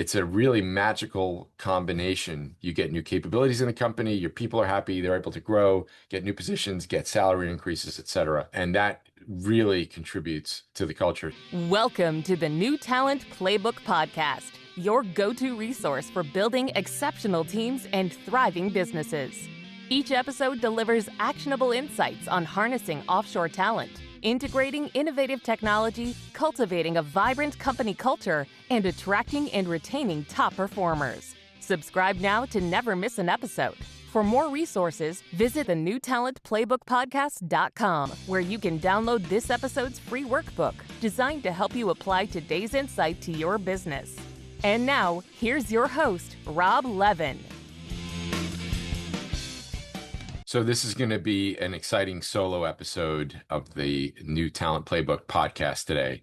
it's a really magical combination. You get new capabilities in the company, your people are happy, they're able to grow, get new positions, get salary increases, etc. And that really contributes to the culture. Welcome to the New Talent Playbook Podcast, your go-to resource for building exceptional teams and thriving businesses. Each episode delivers actionable insights on harnessing offshore talent, integrating innovative technology, cultivating a vibrant company culture, and attracting and retaining top performers. Subscribe now to never miss an episode. For more resources, visit the newtalentplaybookpodcast.com, where you can download this episode's free workbook designed to help you apply today's insight to your business. And now, here's your host, Rob Levin. So this is going to be an exciting solo episode of the New Talent Playbook podcast today.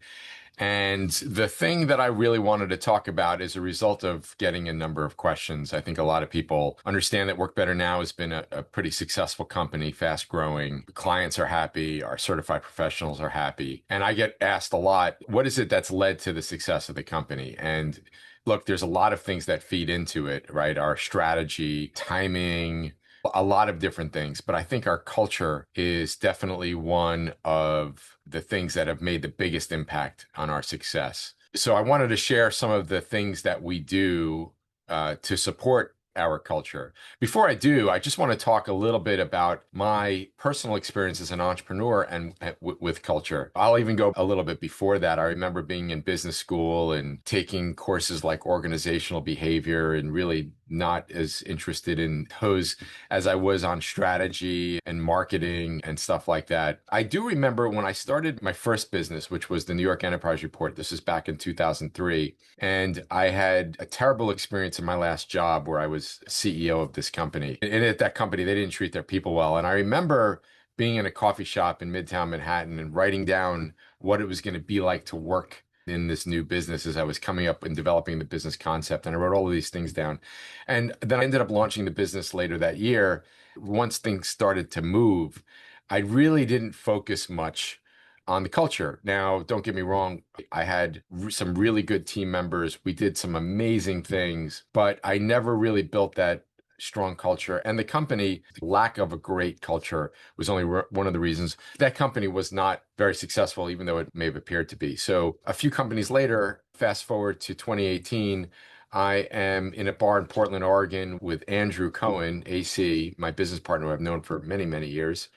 And the thing that I really wanted to talk about is a result of getting a number of questions. I think a lot of people understand that WorkBetterNow has been a pretty successful company, fast growing. Clients are happy, our certified professionals are happy. And I get asked a lot, what is it that's led to the success of the company? And look, there's a lot of things that feed into it, right? Our strategy, timing, a lot of different things, but I think our culture is definitely one of the things that have made the biggest impact on our success. So I wanted to share some of the things that we do to support our culture. Before I do, I just want to talk a little bit about my personal experience as an entrepreneur and with culture. I'll even go a little bit before that. I remember being in business school and taking courses like organizational behavior and really not as interested in those as I was on strategy and marketing and stuff like that. I do remember when I started my first business, which was the New York Enterprise Report. This is back in 2003. And I had a terrible experience in my last job where I was CEO of this company. And at that company, they didn't treat their people well. And I remember being in a coffee shop in Midtown Manhattan and writing down what it was going to be like to work in this new business as I was coming up and developing the business concept. And I wrote all of these things down. And then I ended up launching the business later that year. Once things started to move, I really didn't focus much on the culture. Now, don't get me wrong, I had some really good team members. We did some amazing things, but I never really built that strong culture. And the company, lack of a great culture was only one of the reasons that company was not very successful, even though it may have appeared to be. So a few companies later, fast forward to 2018, I am in a bar in Portland, Oregon with Andrew Cohen, AC, my business partner who I've known for many, many years.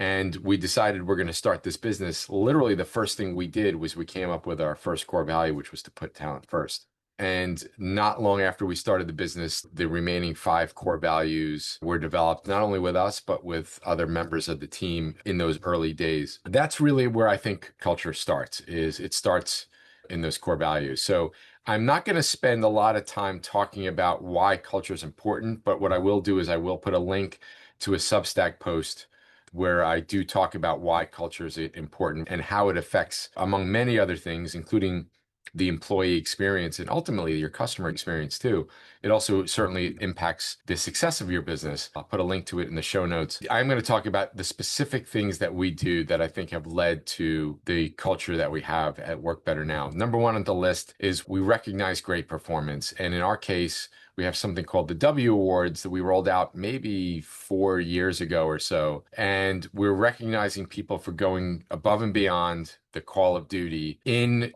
And we decided we're going to start this business. Literally, the first thing we did was we came up with our first core value, which was to put talent first. And not long after we started the business, the remaining 5 core values were developed, not only with us, but with other members of the team in those early days. That's really where I think culture starts, is it starts in those core values. So I'm not going to spend a lot of time talking about why culture is important, but what I will do is I will put a link to a Substack post where I do talk about why culture is important and how it affects, among many other things, including the employee experience and ultimately your customer experience too. It also certainly impacts the success of your business. I'll put a link to it in the show notes. I'm going to talk about the specific things that we do that I think have led to the culture that we have at WorkBetterNow. Number one on the list is we recognize great performance. And in our case, we have something called the W Awards that we rolled out maybe 4 years ago or so. And we're recognizing people for going above and beyond the call of duty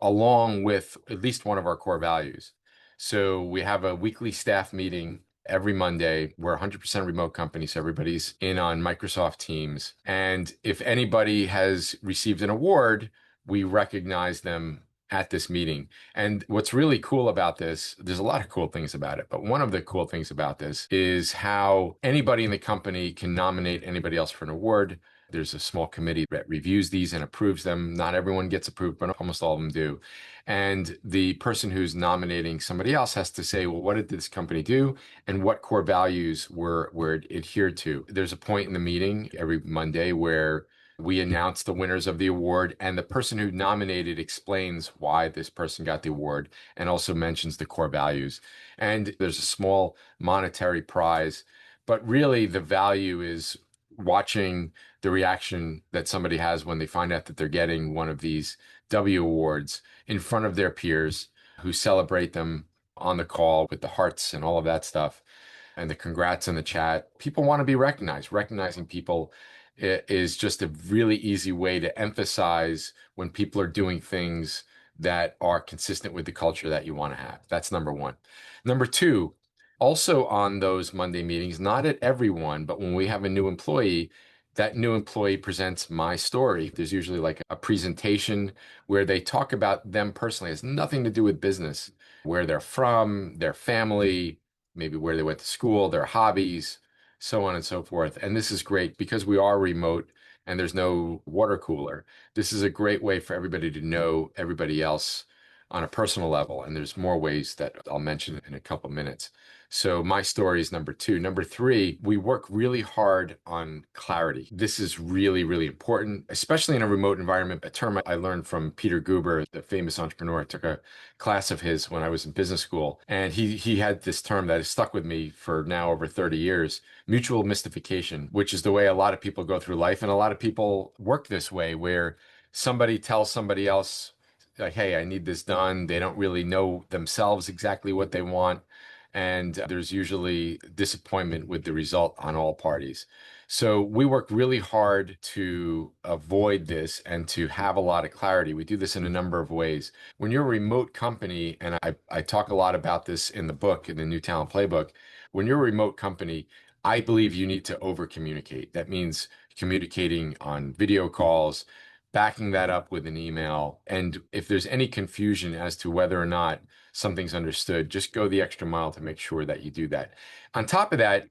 along with at least one of our core values. So we have a weekly staff meeting every Monday. We're a 100% remote company, so everybody's in on Microsoft Teams. And if anybody has received an award, we recognize them at this meeting. And what's really cool about this, there's a lot of cool things about it, but one of the cool things about this is how anybody in the company can nominate anybody else for an award. There's a small committee that reviews these and approves them. Not everyone gets approved, but almost all of them do. And the person who's nominating somebody else has to say, well, what did this company do? And what core values were adhered to? There's a point in the meeting every Monday where we announce the winners of the award, and the person who nominated explains why this person got the award and also mentions the core values. And there's a small monetary prize, but really the value is watching the reaction that somebody has when they find out that they're getting one of these W awards in front of their peers who celebrate them on the call with the hearts and all of that stuff and the congrats in the chat. People want to be recognized. Recognizing people is just a really easy way to emphasize when people are doing things that are consistent with the culture that you want to have. That's number one. Number two, also on those Monday meetings, not at everyone, but when we have a new employee, that new employee presents my story. There's usually like a presentation where they talk about them personally. It has nothing to do with business, where they're from, their family, maybe where they went to school, their hobbies, so on and so forth. And this is great because we are remote and there's no water cooler. This is a great way for everybody to know everybody else on a personal level. And there's more ways that I'll mention in a couple minutes. So my story is number two. Number three, we work really hard on clarity. This is really, really important, especially in a remote environment. A term I learned from Peter Guber, the famous entrepreneur. I took a class of his when I was in business school, and he had this term that has stuck with me for now over 30 years, mutual mystification, which is the way a lot of people go through life. And a lot of people work this way, where somebody tells somebody else, like, hey, I need this done. They don't really know themselves exactly what they want. And there's usually disappointment with the result on all parties. So we work really hard to avoid this and to have a lot of clarity. We do this in a number of ways. When you're a remote company, and I talk a lot about this in the book, in the New Talent Playbook, when you're a remote company, I believe you need to over communicate. That means communicating on video calls, backing that up with an email. And if there's any confusion as to whether or not something's understood, just go the extra mile to make sure that you do that. On top of that,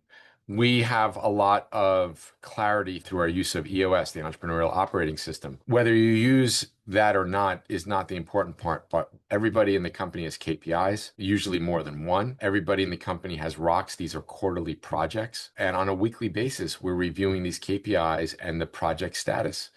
we have a lot of clarity through our use of EOS, the Entrepreneurial Operating System. Whether you use that or not is not the important part, but everybody in the company has KPIs, usually more than one. Everybody in the company has rocks. These are quarterly projects. And on a weekly basis, we're reviewing these KPIs and the project status.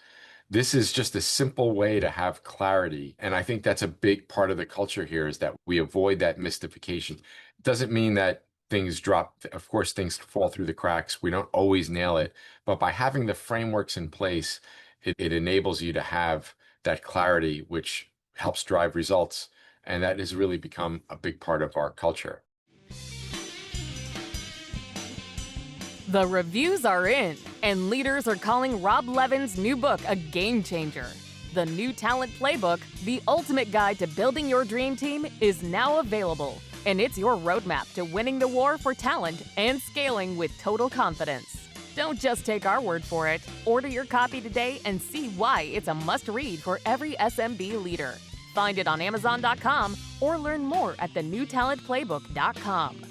This is just a simple way to have clarity. And I think that's a big part of the culture here, is that we avoid that mystification. It doesn't mean that things drop. Of course, things fall through the cracks. We don't always nail it. But by having the frameworks in place, it enables you to have that clarity, which helps drive results. And that has really become a big part of our culture. The reviews are in, and leaders are calling Rob Levin's new book a game changer. The New Talent Playbook, the ultimate guide to building your dream team, is now available, and it's your roadmap to winning the war for talent and scaling with total confidence. Don't just take our word for it. Order your copy today and see why it's a must-read for every SMB leader. Find it on Amazon.com or learn more at thenewtalentplaybook.com.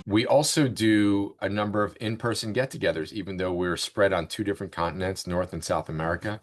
We also do a number of in-person get-togethers, even though we're spread on 2 different continents, North and South America.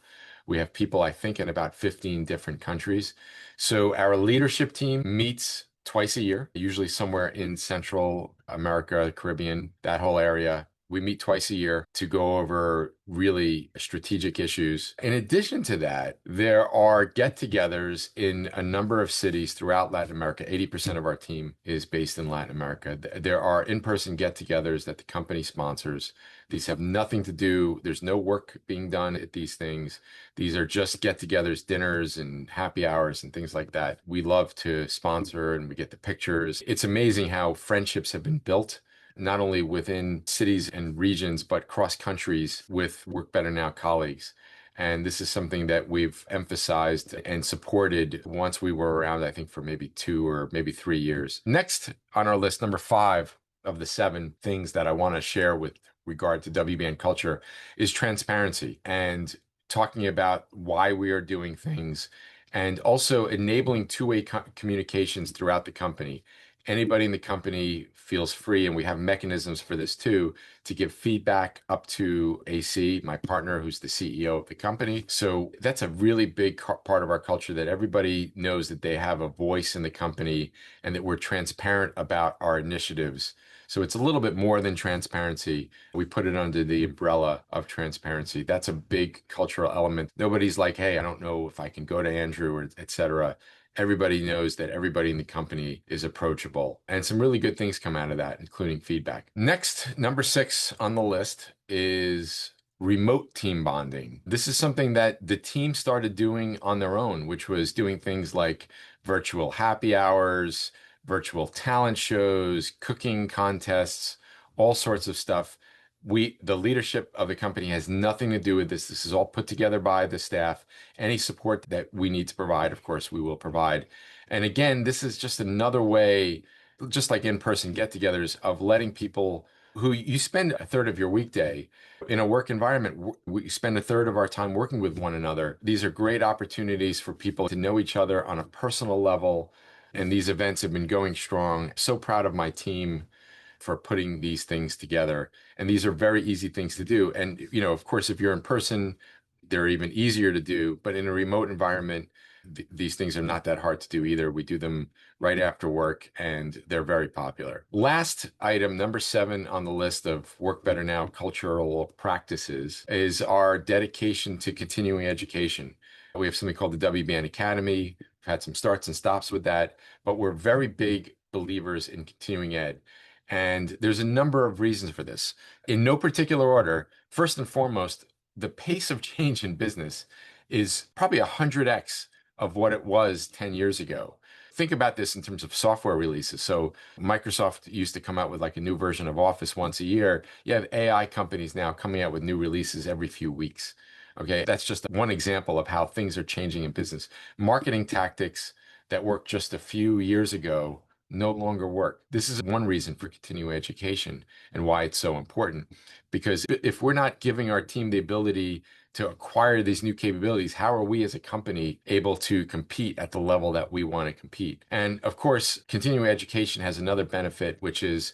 We have people, I think, in about 15 different countries. So our leadership team meets twice a year, usually somewhere in Central America, Caribbean, that whole area. We meet twice a year to go over really strategic issues. In addition to that, there are get-togethers in a number of cities throughout Latin America. 80% of our team is based in Latin America. There are in-person get-togethers that the company sponsors. These have nothing to do, there's no work being done at these things. These are just get-togethers, dinners and happy hours and things like that. We love to sponsor, and we get the pictures. It's amazing how friendships have been built, not only within cities and regions, but cross countries with WorkBetterNow colleagues. And this is something that we've emphasized and supported once we were around, I think, for maybe 2 or maybe 3 years. Next on our list, number 5 of the 7 things that I want to share with regard to WBN culture is transparency, and talking about why we are doing things, and also enabling two-way communications throughout the company. Anybody in the company feels free, and we have mechanisms for this too, to give feedback up to AC, my partner, who's the CEO of the company. So that's a really big part of our culture, that everybody knows that they have a voice in the company and that we're transparent about our initiatives. So it's a little bit more than transparency. We put it under the umbrella of transparency. That's a big cultural element. Nobody's like, hey, I don't know if I can go to Andrew, or et cetera. Everybody knows that everybody in the company is approachable, and some really good things come out of that, including feedback. Next, number 6 on the list is remote team bonding. This is something that the team started doing on their own, which was doing things like virtual happy hours, virtual talent shows, cooking contests, all sorts of stuff. The leadership of the company has nothing to do with this. This is all put together by the staff. Any support that we need to provide, of course, we will provide. And again, this is just another way, just like in-person get-togethers, of letting people who you spend a third of your weekday in a work environment. We spend a third of our time working with one another. These are great opportunities for people to know each other on a personal level. And these events have been going strong. So proud of my team for putting these things together. And these are very easy things to do. And, of course, if you're in person, they're even easier to do. But in a remote environment, these things are not that hard to do either. We do them right after work, and they're very popular. Last item, number 7 on the list of Work Better Now cultural practices, is our dedication to continuing education. We have something called the WBN Academy. We've had some starts and stops with that, but we're very big believers in continuing ed. And there's a number of reasons for this. In no particular order, first and foremost, the pace of change in business is probably 100x of what it was 10 years ago. Think about this in terms of software releases. So Microsoft used to come out with like a new version of Office once a year. You have AI companies now coming out with new releases every few weeks. Okay, that's just one example of how things are changing in business. Marketing tactics that worked just a few years ago no longer work. This is one reason for continuing education and why it's so important. Because if we're not giving our team the ability to acquire these new capabilities, how are we as a company able to compete at the level that we want to compete? And of course, continuing education has another benefit, which is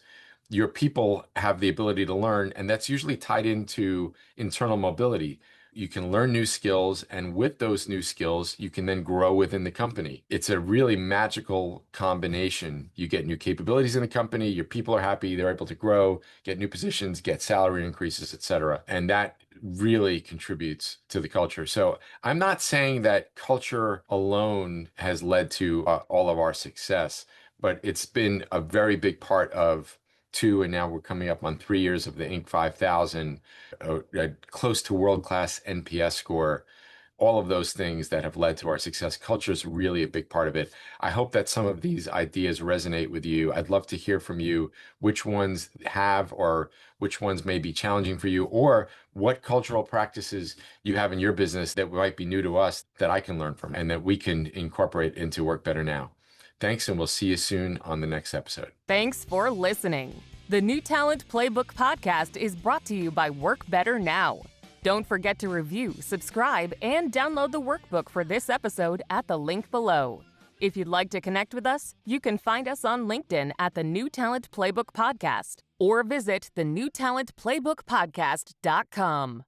your people have the ability to learn, and that's usually tied into internal mobility. You can learn new skills, and with those new skills, you can then grow within the company. It's a really magical combination. You get new capabilities in the company, your people are happy, they're able to grow, get new positions, get salary increases, etc. And that really contributes to the culture. So I'm not saying that culture alone has led to all of our success, but it's been a very big part of 2, and now we're coming up on 3 years of the Inc. 5000, close to world-class NPS score, all of those things that have led to our success. Culture is really a big part of it. I hope that some of these ideas resonate with you. I'd love to hear from you which ones have, or which ones may be challenging for you, or what cultural practices you have in your business that might be new to us that I can learn from and that we can incorporate into Work Better Now. Thanks, and we'll see you soon on the next episode. Thanks for listening. The New Talent Playbook podcast is brought to you by Work Better Now. Don't forget to review, subscribe, and download the workbook for this episode at the link below. If you'd like to connect with us, you can find us on LinkedIn at the New Talent Playbook Podcast or visit thenewtalentplaybookpodcast.com.